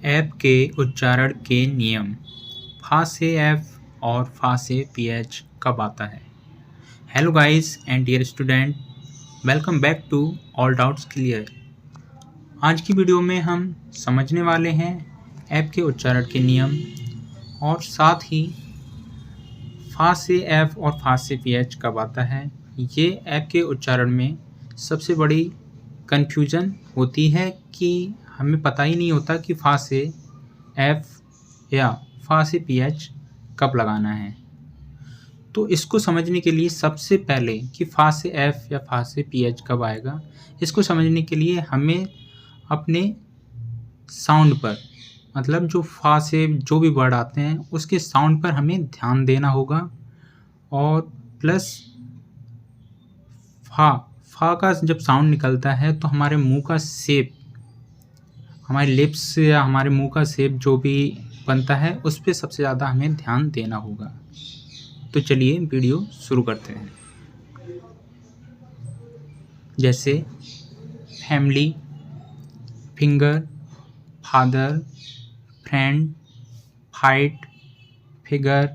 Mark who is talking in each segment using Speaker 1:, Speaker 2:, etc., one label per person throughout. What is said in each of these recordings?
Speaker 1: App के उच्चारण के नियम। फा से एफ और फा से पीएच कब आता है? Hello guys and dear student, welcome back to all doubts clear. आज की वीडियो में हम समझने वाले हैं ऐप के उच्चारण के नियम और साथ ही फा से एफ और फा से पीएच कब आता है। ये ऐप के उच्चारण में सबसे बड़ी कन्फ्यूजन होती है कि हमें पता ही नहीं होता कि फा से एफ या फा से पीएच कब लगाना है। तो इसको समझने के लिए सबसे पहले कि फा से एफ या फा से पीएच कब आएगा, इसको समझने के लिए हमें अपने साउंड पर, मतलब जो फा से जो भी वर्ड आते हैं उसके साउंड पर हमें ध्यान देना होगा। और प्लस फा का जब साउंड निकलता है तो हमारे मुंह का शेप, हमारे लिप्स या हमारे मुंह का शेप जो भी बनता है उस पर सबसे ज़्यादा हमें ध्यान देना होगा। तो चलिए वीडियो शुरू करते हैं। जैसे family, finger, father, friend, fight, figure,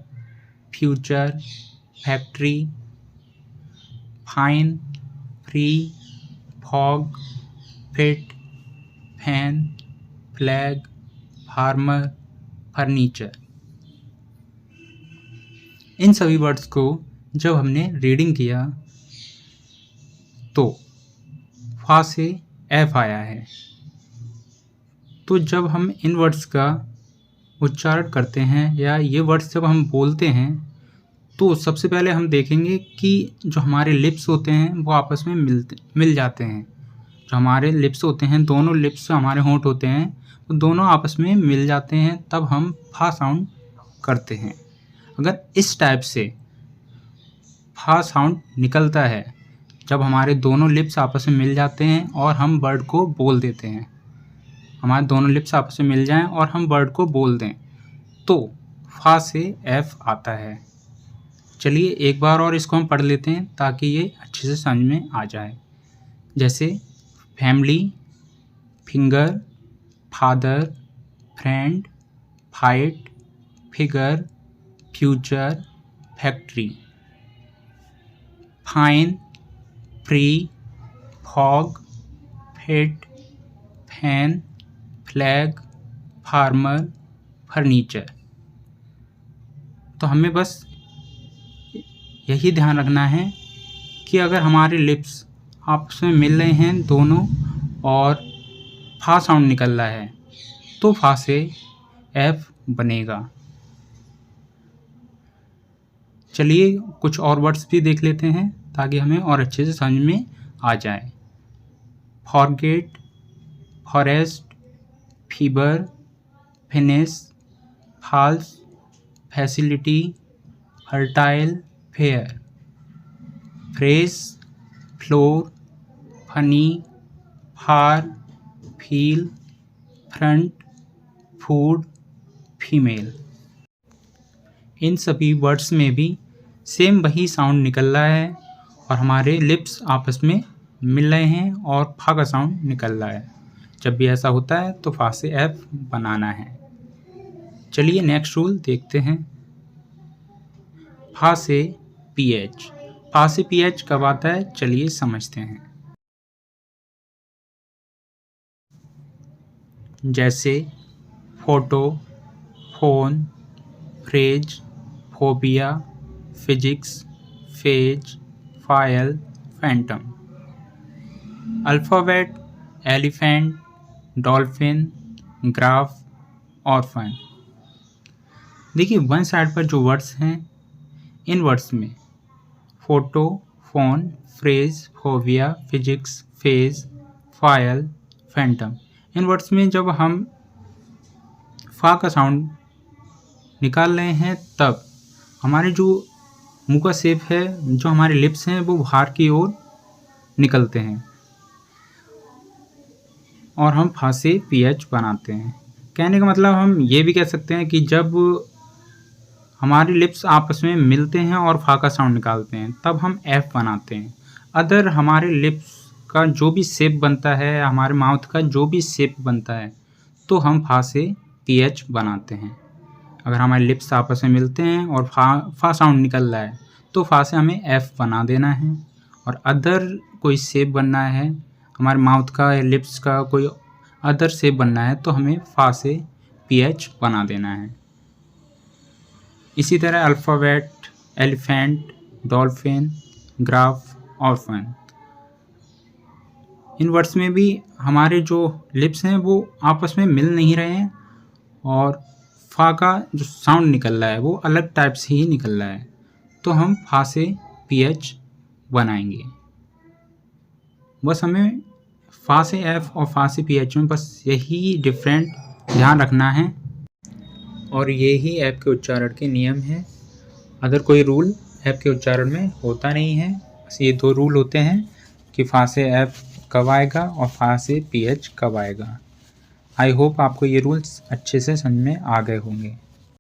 Speaker 1: future, factory, fine, free, fog, fit, fan, flag, farmer, furniture. इन सभी वर्ड्स को जब हमने रीडिंग किया तो फा से एफ आया है। तो जब हम इन वर्ड्स का उच्चारण करते हैं या ये वर्ड्स जब हम बोलते हैं तो सबसे पहले हम देखेंगे कि जो हमारे लिप्स होते हैं वो आपस में मिल जाते हैं। जो हमारे लिप्स होते हैं, दोनों लिप्स जो हमारे होंठ होते हैं वो दोनों आपस में मिल जाते हैं, तब हम फा साउंड करते हैं। अगर इस टाइप से फा साउंड निकलता है जब हमारे दोनों लिप्स आपस में मिल जाते हैं और हम वर्ड को बोल देते हैं, हमारे दोनों लिप्स आपस में मिल जाएं और हम वर्ड को बोल दें, तो फा से एफ आता है। चलिए एक बार और इसको हम पढ़ लेते हैं ताकि ये अच्छे से समझ में आ जाए। जैसे family, finger, father, friend, fight, figure, future, factory, fine, free, fog, fit, fan, flag, farmer, furniture. तो हमें बस यही ध्यान रखना है कि अगर हमारे लिप्स आपस में मिल रहे हैं दोनों और फा साउंड निकल रहा है तो फा से एफ बनेगा। चलिए कुछ और वर्ड्स भी देख लेते हैं ताकि हमें और अच्छे से समझ में आ जाए। Forget, forest, fever, finish, falls, facility, fertile, fair, fresh, floor, funny, far, feel, front, food, female. इन सभी वर्ड्स में भी सेम वही साउंड निकल रहा है और हमारे लिप्स आपस में मिल रहे हैं और फा का साउंड निकल रहा है। जब भी ऐसा होता है तो फा से एफ बनाना है। चलिए नेक्स्ट रूल देखते हैं। फा से पीएच। फा से पीएच कब आता है, चलिए समझते हैं। जैसे photo, phone, phrase, phobia, physics, phase, file, phantom. Alphabet, elephant, dolphin, graph, orphan. देखिए वन साइड पर जो वर्ड्स हैं, इन वर्ड्स में photo, phone, phrase, phobia, physics, phase, file, phantom, इन वर्ड्स में जब हम फा का साउंड निकाल रहे हैं तब हमारे जो मुंह का शेप है, जो हमारे लिप्स हैं, वो बाहर की ओर निकलते हैं और हम फा से पीएच बनाते हैं। कहने का मतलब हम ये भी कह सकते हैं कि जब हमारे लिप्स आपस में मिलते हैं और फा का साउंड निकालते हैं तब हम एफ बनाते हैं। अदर हमारे लिप्स का जो भी शेप बनता है, हमारे माउथ का जो भी शेप बनता है, तो हम फा से पीएच बनाते हैं। अगर हमारे लिप्स आपस में मिलते हैं और फा साउंड निकल रहा है तो फा से हमें एफ बना देना है। और अदर कोई शेप बनना है, हमारे माउथ का या लिप्स का कोई अदर शेप बनना है तो हमें फा से पीएच बना देना है। इसी तरह alphabet, elephant, dolphin, graph, orphan, इन वर्ड्स में भी हमारे जो लिप्स हैं वो आपस में मिल नहीं रहे हैं और फा का जो साउंड निकल रहा है वो अलग टाइप से ही निकल रहा है, तो हम फा से पीएच बनाएंगे। बस हमें फा से एफ और फा से पीएच में बस यही डिफरेंट ध्यान रखना है और यही ऐप के उच्चारण के नियम हैं। अदर कोई रूल ऐप के उच्चारण में होता नहीं है। बस ये 2 रूल होते हैं कि फा से एफ कब आएगा और फा से पीएच कब आएगा। आई होप आपको ये रूल्स अच्छे से समझ में आ गए होंगे।